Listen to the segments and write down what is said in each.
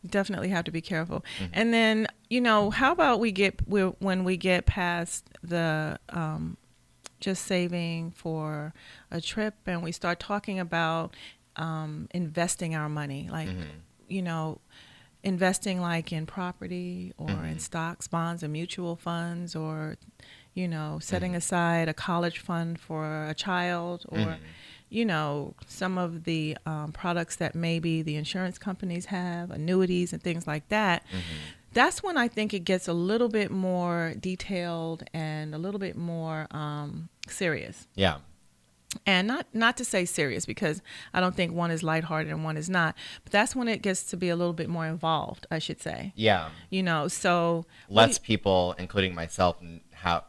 Definitely have to be careful. And then, how about when we get past the just saving for a trip and we start talking about investing our money, like, investing like in property or in stocks, bonds, and mutual funds, or, setting aside a college fund for a child, or, some of the products that maybe the insurance companies have, annuities and things like that. That's when I think it gets a little bit more detailed and a little bit more serious. Yeah. And not to say serious, because I don't think one is lighthearted and one is not. But that's when it gets to be a little bit more involved, I should say. Yeah. So less people, including myself,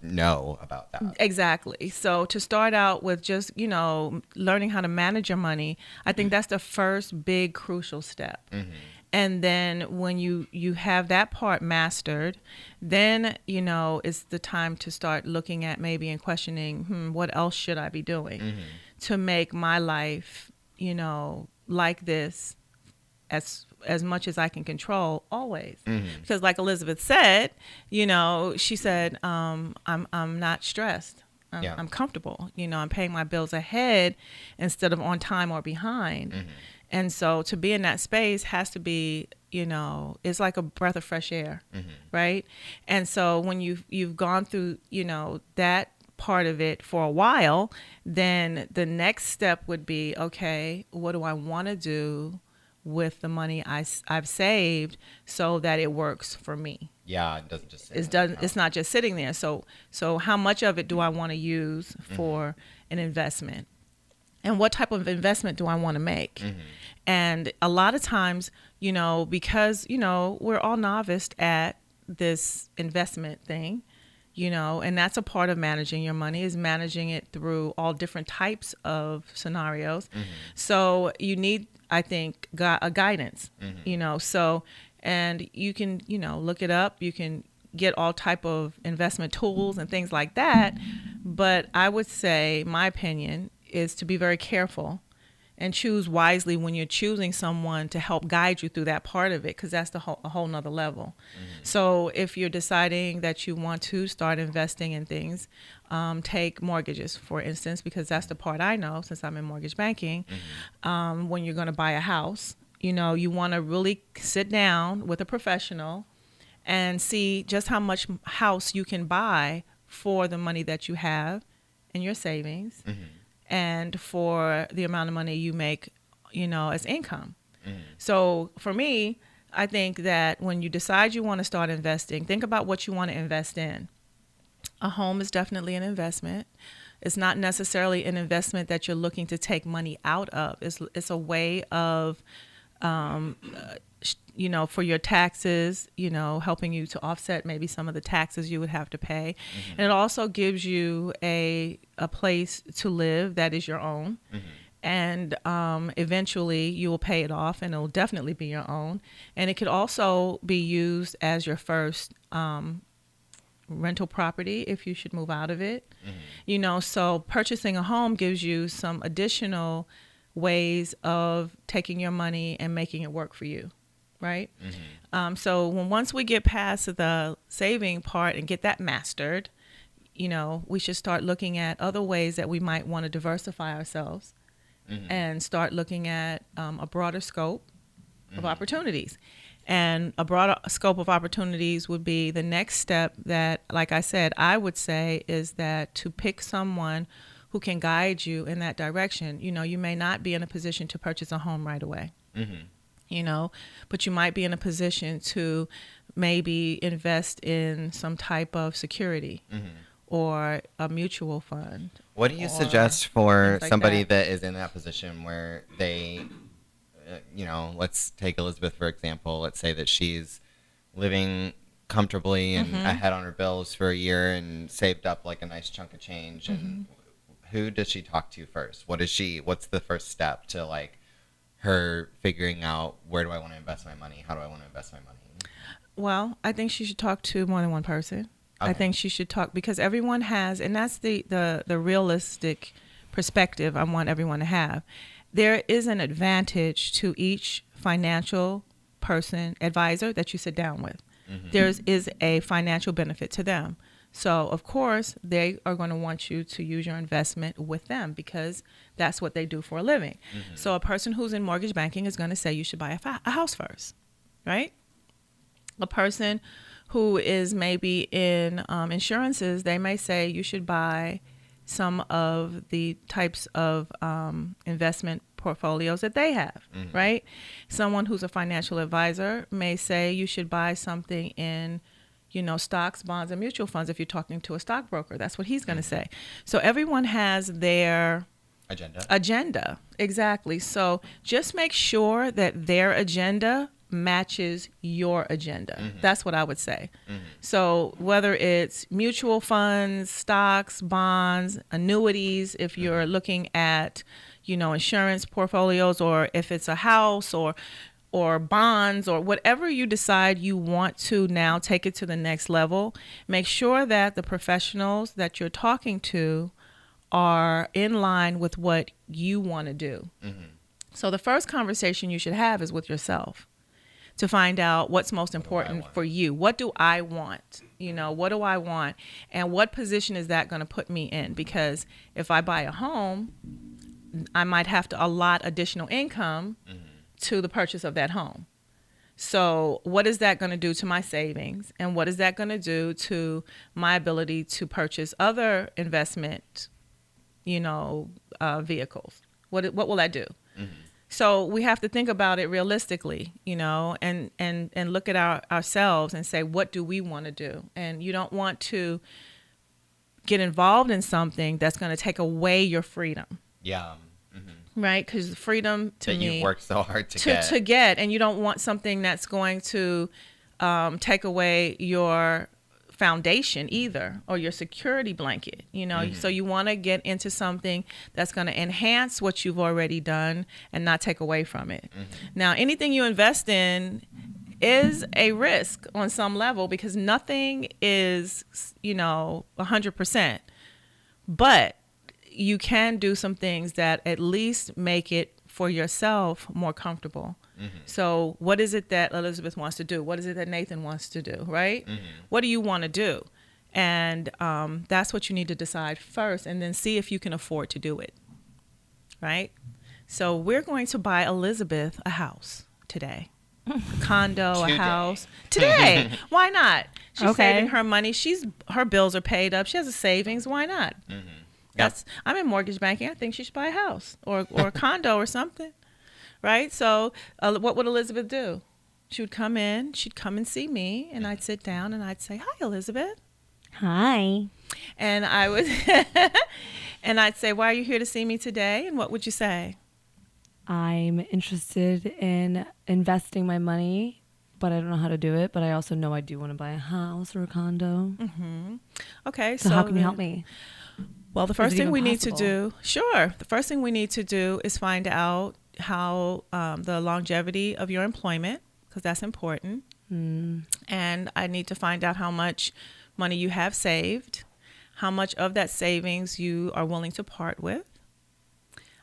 know about that. Exactly. So to start out with just, learning how to manage your money, I think that's the first big crucial step. And then when you have that part mastered, then, it's the time to start looking at maybe and questioning, what else should I be doing to make my life, like this as much as I can control always. Because like Elizabeth said, she said, I'm not stressed. I'm comfortable. I'm paying my bills ahead instead of on time or behind. And so to be in that space has to be, it's like a breath of fresh air, right? And so when you've gone through, that part of it for a while, then the next step would be, okay, what do I want to do with the money I've saved so that it works for me? Yeah, it doesn't just sit it's not just sitting there. So how much of it do I want to use for an investment? And what type of investment do I want to make? And a lot of times, because, we're all novice at this investment thing, and that's a part of managing your money, is managing it through all different types of scenarios. So you need, I think, a guidance, so, and you can, look it up. You can get all type of investment tools and things like that. But I would say, my opinion is to be very careful and choose wisely when you're choosing someone to help guide you through that part of it, because that's a whole nother level. So if you're deciding that you want to start investing in things, take mortgages, for instance, because that's the part I know since I'm in mortgage banking. When you're going to buy a house, you want to really sit down with a professional and see just how much house you can buy for the money that you have in your savings. And for the amount of money you make, as income. So for me, I think that when you decide you want to start investing, think about what you want to invest in. A home is definitely an investment. It's not necessarily an investment that you're looking to take money out of. It's a way of, for your taxes, helping you to offset maybe some of the taxes you would have to pay. And it also gives you a place to live that is your own. And eventually you will pay it off, and it will definitely be your own. And it could also be used as your first rental property if you should move out of it. So purchasing a home gives you some additional ways of taking your money and making it work for you. Right? So once we get past the saving part and get that mastered, we should start looking at other ways that we might want to diversify ourselves and start looking at a broader scope of opportunities. And a broader scope of opportunities would be the next step that, like I said, I would say is that to pick someone who can guide you in that direction. You may not be in a position to purchase a home right away. But you might be in a position to maybe invest in some type of security or a mutual fund. What do you suggest for somebody that is in that position where they, let's take Elizabeth, for example. Let's say that she's living comfortably and ahead on her bills for a year and saved up like a nice chunk of change. And who does she talk to first? What's the first step to like her figuring out, where do I want to invest my money? How do I want to invest my money? Well, I think she should talk to more than one person. Okay. I think she should talk, because everyone has, and that's the realistic perspective I want everyone to have. There is an advantage to each financial person, advisor that you sit down with. There is a financial benefit to them. So, of course, they are going to want you to use your investment with them because that's what they do for a living. So a person who's in mortgage banking is going to say you should buy a house first, right? A person who is maybe in insurances, they may say you should buy some of the types of investment portfolios that they have, right? Someone who's a financial advisor may say you should buy something in, stocks, bonds, and mutual funds if you're talking to a stockbroker. That's what he's going to say. So everyone has their agenda. Exactly. So just make sure that their agenda matches your agenda. That's what I would say. So whether it's mutual funds, stocks, bonds, annuities, if you're looking at, insurance portfolios, or if it's a house or bonds, or whatever you decide you want to now take it to the next level, make sure that the professionals that you're talking to are in line with what you want to do. So the first conversation you should have is with yourself to find out what's most important for you. What do I want? What do I want? And what position is that going to put me in? Because if I buy a home, I might have to allot additional income to the purchase of that home. So what is that going to do to my savings? And what is that going to do to my ability to purchase other investment, vehicles? What will that do? So we have to think about it realistically, and look at ourselves and say, what do we want to do? And you don't want to get involved in something that's going to take away your freedom. Yeah. Right? Because freedom to me, that you work so hard to get, and you don't want something that's going to take away your foundation either, or your security blanket, so you want to get into something that's going to enhance what you've already done and not take away from it. Now, anything you invest in is a risk on some level because nothing is 100%, but you can do some things that at least make it for yourself more comfortable. So what is it that Elizabeth wants to do? What is it that Nathan wants to do, right? What do you want to do? And that's what you need to decide first, and then see if you can afford to do it, right? So we're going to buy Elizabeth a house today. A condo, a house. Today. Why not? She's saving her money. Her bills are paid up. She has a savings. Why not? I'm in mortgage banking. I think she should buy a house or a condo or something, right? So what would Elizabeth do? She would come in. She'd come and see me, and I'd sit down and I'd say, "Hi, Elizabeth." Hi. And I would, and I'd say, "Why are you here to see me today?" And what would you say? I'm interested in investing my money, but I don't know how to do it. But I also know I do want to buy a house or a condo. Okay. So how can you help me? Well, the first thing we need to do, the first thing we need to do is find out how the longevity of your employment, because that's important. And I need to find out how much money you have saved, how much of that savings you are willing to part with.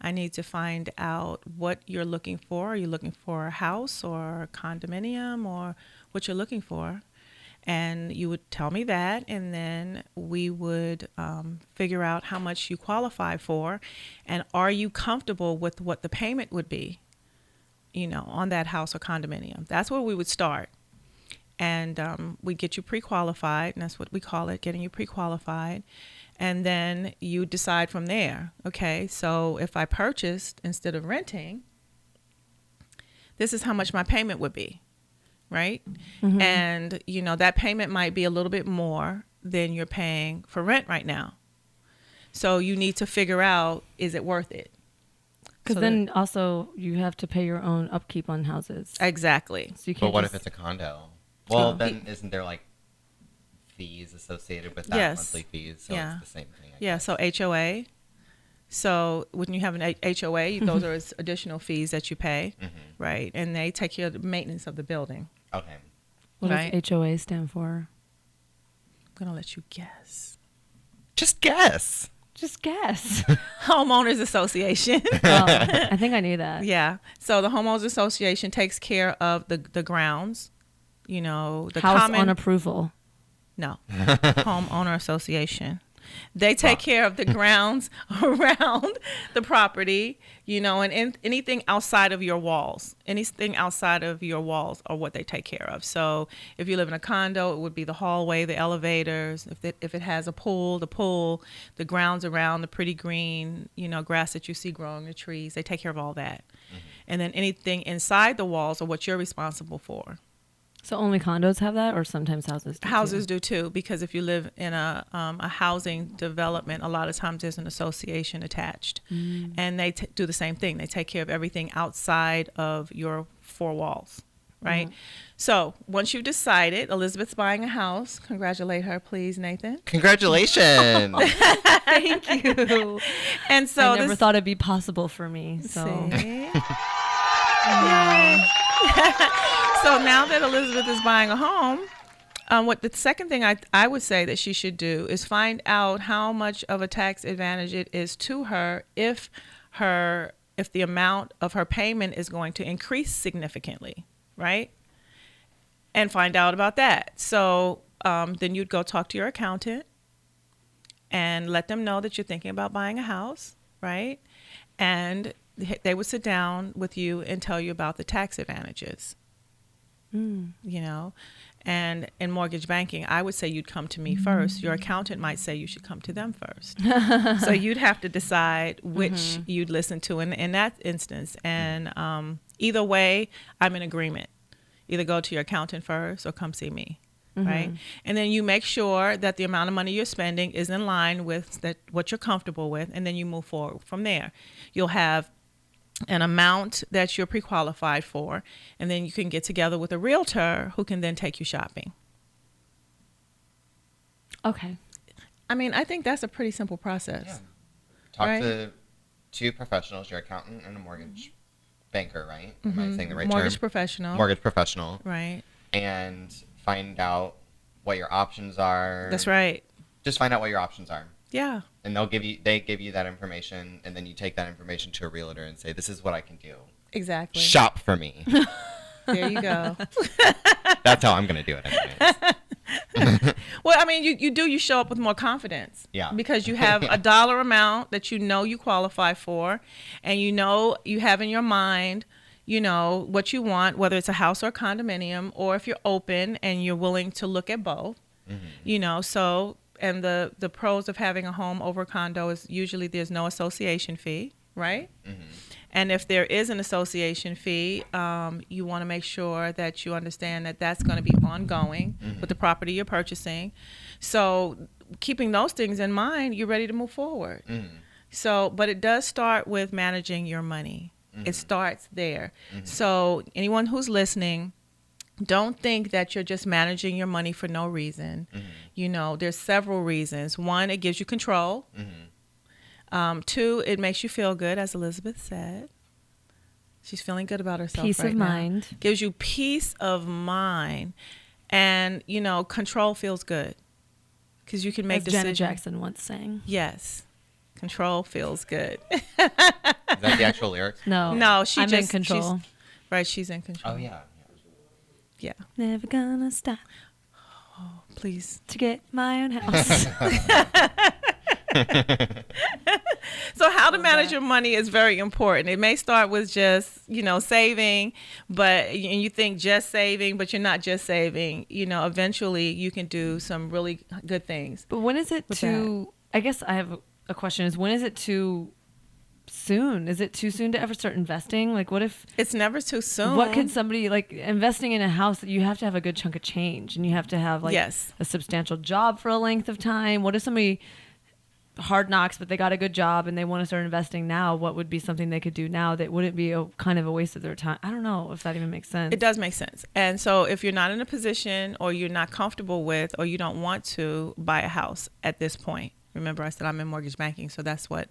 I need to find out what you're looking for. Are you looking for a house or a condominium, or what you're looking for? And you would tell me that, and then we would figure out how much you qualify for, and are you comfortable with what the payment would be, on that house or condominium. That's where we would start. And we'd get you pre-qualified, and that's what we call it, getting you pre-qualified. And then you decide from there, okay, so if I purchased instead of renting, this is how much my payment would be. Right? And, that payment might be a little bit more than you're paying for rent right now. So you need to figure out, is it worth it? Because then also you have to pay your own upkeep on houses. Exactly. So you can't but what if it's a condo? Well, then isn't there fees associated with that, monthly fees? So it's the same thing. I guess. So HOA. So when you have an HOA, those are additional fees that you pay, right? And they take care of the maintenance of the building. Okay. What does HOA stand for? I'm going to let you guess. Just guess. Just guess. Homeowners Association. I think I knew that. Yeah. So the Homeowners Association takes care of the grounds, the House common on approval. No. Homeowner Association. They take care of the grounds around the property, and anything outside of your walls. Anything outside of your walls are what they take care of. So if you live in a condo, it would be the hallway, the elevators. If it has a pool, the pool, the grounds around, the pretty green, grass that you see growing, the trees. They take care of all that. Mm-hmm. And then anything inside the walls are what you're responsible for. So only condos have that, or sometimes houses do Houses do too, because if you live in a housing development, a lot of times there's an association attached. And they do the same thing. They take care of everything outside of your four walls, right? So once you've decided, Elizabeth's buying a house. Congratulate her, please, Nathan. Congratulations. Thank you. And so I never thought it'd be possible for me. So. So now that Elizabeth is buying a home, what the second thing I would say that she should do is find out how much of a tax advantage it is to her if the amount of her payment is going to increase significantly, right? And find out about that. So then you'd go talk to your accountant and let them know that you're thinking about buying a house, right? And they would sit down with you and tell you about the tax advantages. And in mortgage banking, I would say you'd come to me first. Your accountant might say you should come to them first. So you'd have to decide which you'd listen to in that instance. And either way, I'm in agreement. Either go to your accountant first or come see me. Right? And then you make sure that the amount of money you're spending is in line with what you're comfortable with, and then you move forward from there. You'll have an amount that you're pre-qualified for, and then you can get together with a realtor who can then take you shopping. Okay. I mean, I think that's a pretty simple process. Yeah. Talk to two professionals, your accountant and a mortgage banker, right? Am I saying the right Mortgage term? professional. Mortgage professional. Right. And find out what your options are. That's right. Just find out what your options are. Yeah. And they give you that information, and then you take that information to a realtor and say, this is what I can do. Exactly. Shop for me. There you go. That's how I'm going to do it anyways. Well, I mean, you show up with more confidence. Yeah. Because you have a dollar amount that you qualify for, and you have in your mind, what you want, whether it's a house or a condominium, or if you're open and you're willing to look at both, so... And the pros of having a home over a condo is usually there's no association fee, right? And if there is an association fee, you want to make sure that you understand that that's going to be ongoing with the property you're purchasing. So keeping those things in mind, you're ready to move forward. So, but it does start with managing your money. It starts there. So anyone who's listening, don't think that you're just managing your money for no reason. There's several reasons. One, it gives you control. Two, it makes you feel good, as Elizabeth said. She's feeling good about herself Peace right of now. mind. Gives you peace of mind. And, control feels good because you can make As decisions. Janet Jackson once sang. Yes. Control feels good. Is that the actual lyrics? No. No, I'm in control. She's in control. Oh, yeah. Yeah. Never gonna stop Please. to get my own house. So how to manage your money is very important. It may start with just, saving, and you think just saving, but you're not just saving. Eventually you can do some really good things. But when is it too, I guess I have a question is, when is it too soon? Is it too soon to ever start investing? Like, what if... It's never too soon. What could somebody, like, investing in a house, you have to have a good chunk of change, and you have to have, like, a substantial job for a length of time. What if somebody... hard knocks, but they got a good job and they want to start investing now? What would be something they could do now that wouldn't be a kind of a waste of their time? I don't know if that even makes sense. It does make sense. And so if you're not in a position, or you're not comfortable with, or you don't want to buy a house at this point, remember I said I'm in mortgage banking, so that's what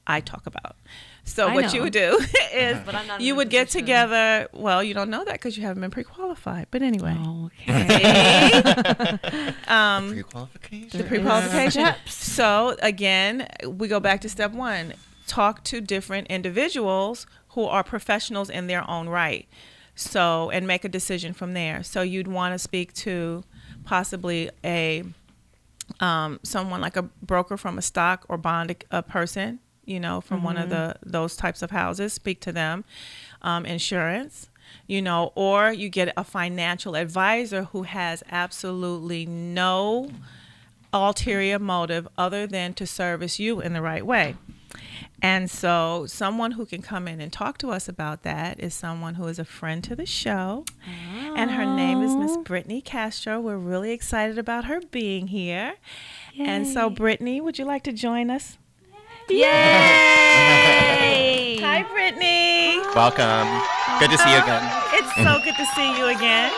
I talk about. So what you would do is you would get together. Well, you don't know that because you haven't been pre-qualified. But anyway. Okay. Pre-qualification. The pre-qualification. So again, we go back to step one. Talk to different individuals who are professionals in their own right. So, and make a decision from there. So you'd want to speak to possibly someone like a broker from a stock or bond person, from one of those types of houses. Speak to them. Insurance, or you get a financial advisor who has absolutely no ulterior motive other than to service you in the right way. And so someone who can come in and talk to us about that is someone who is a friend to the show. Oh. And her name is Miss Brittney Castro. We're really excited about her being here. Yay. And so, Brittney, would you like to join us? Yay! Hi, Brittney. Welcome. Good to see you again. It's so good to see you again.